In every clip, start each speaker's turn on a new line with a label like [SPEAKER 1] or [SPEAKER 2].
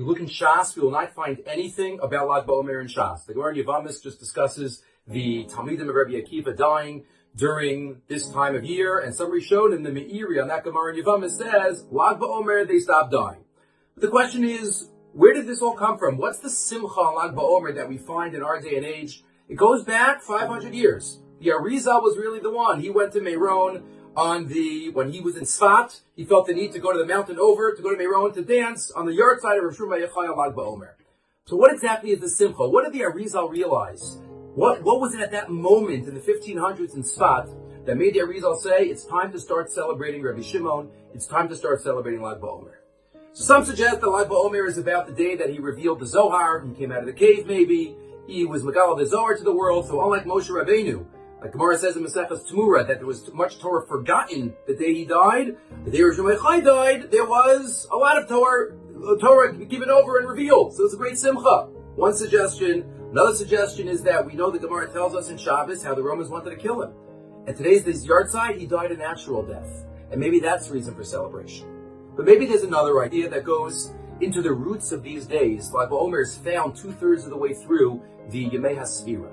[SPEAKER 1] If we look in Shas, we will not find anything about Lag Baomer in Shas. The Gemara in Yevamos just discusses the Talmidim of Rabbi Akiva dying during this time of year, and some Rishon in the Meiri on that Gemara in Yevamos says, Lag Baomer, they stopped dying. But the question is, where did this all come from? What's the simcha on Lag Baomer that we find in our day and age? It goes back 500 years. The Arizal was really the one. He went to Meron when he was in Sfat. He felt the need to go to the mountain to go to Meron to dance on the yard side of Rosh Hashanah on Lag Baomer. So what exactly is the simcha? What did the Arizal realize? What was it at that moment in the 1500s in Sfat that made the Arizal say, it's time to start celebrating Rabbi Shimon, it's time to start celebrating Lag Baomer? So some suggest that Lag Baomer is about the day that he revealed the Zohar, he came out of the cave maybe, he was Megal the Zohar to the world, so unlike Moshe Rabbeinu, like Gemara says in Maseches Temura, that there was much Torah forgotten the day he died, the day Rosh Hashanah died, there was a lot of Torah given over and revealed, so it's a great simcha. One suggestion. Another suggestion is that we know the Gemara tells us in Shabbos how the Romans wanted to kill him. And today's this yard side, he died a natural death. And maybe that's the reason for celebration. But maybe there's another idea that goes into the roots of these days. Lag Baomer is found 2/3 of the way through the Yemei HaSfira.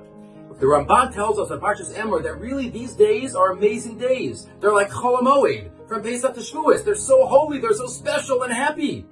[SPEAKER 1] The Ramban tells us on Parshas Emor that really these days are amazing days. They're like Chol HaMoed, from Pesach to Shavuos. They're so holy, they're so special and happy.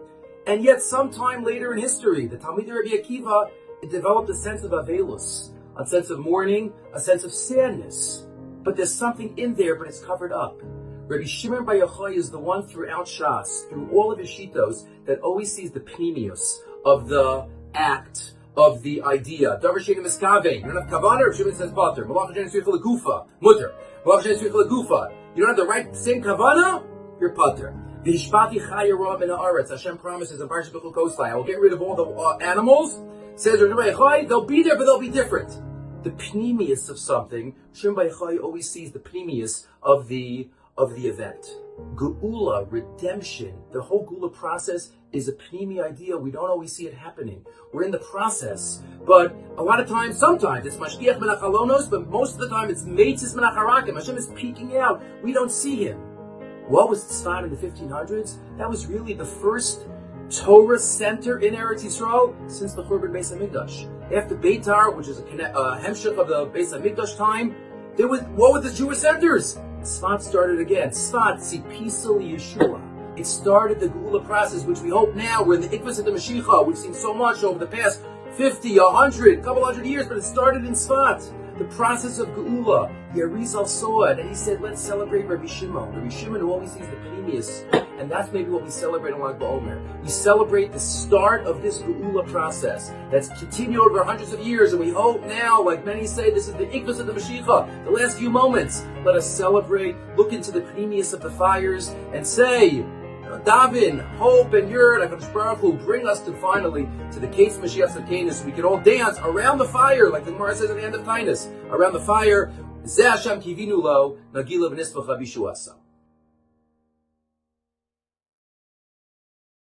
[SPEAKER 1] And yet sometime later in history, the Talmidei Rabbi Akiva developed a sense of avelus, a sense of mourning, a sense of sadness. But there's something in there, but it's covered up. Rabbi Shimon Bar Yochai is the one throughout Shas, through all of his shitos, that always sees the pnimius of the act, of the idea. Davar she'eino miskaven. You don't have kavanah, Rabbi Shimon says pater. Malach she'eino tzricha legufa, mutter. Malach she'eino tzricha legufa. You don't have the right same kavanah, you're pater. V'hishpati chaya ra min haaretz. Hashem promises in Parshas Bechukosai, I will get rid of all the animals. Says Rabbi Yochai, they'll be there, but they'll be different. The pnimius of something, Shimon Bar Yochai always sees the pnimius of the event. Geula, redemption, the whole Geula process is a pnimi idea. We don't always see it happening. We're in the process, but a lot of times, sometimes it's mashgiach min hachalonos, but most of the time it's meitzis min hacharakim. Hashem is peeking out. We don't see him. What was Tzfat in the 1500s? That was really the first Torah center in Eretz Yisrael since the Churban Beis HaMikdash. After Beitar, which is a hemshech of the Beis HaMikdash time, what were the Jewish centers? Tzfat started again. Tzfat, Tzipisa Yeshua. It started the Geula process, which we hope now, we're in the Ikvus of the Mashiach. We've seen so much over the past 50, 100, couple hundred years, but it started in Tzfat. The process of Geula. The Arizal saw it, and he said, let's celebrate Rabbi Shimon. Rabbi Shimon who always sees the pnimius. And that's maybe what we celebrate on Lag Baomer. We celebrate the start of this Geula process that's continued over hundreds of years, and we hope now, like many say, this is the Ikvus of the Mashiach, the last few moments. Let us celebrate, look into the pnimius of the fires, and say, Davin, hope, and Yerd, HaKadosh Baruch Hu, bring us finally to the case of Mashiach Tzidkeinu, so we can all dance around the fire, like the Gemara says at the end of Tainus, around the fire. Zeh Hashem kivinu lo, nagila v'nisvach Bishuasa.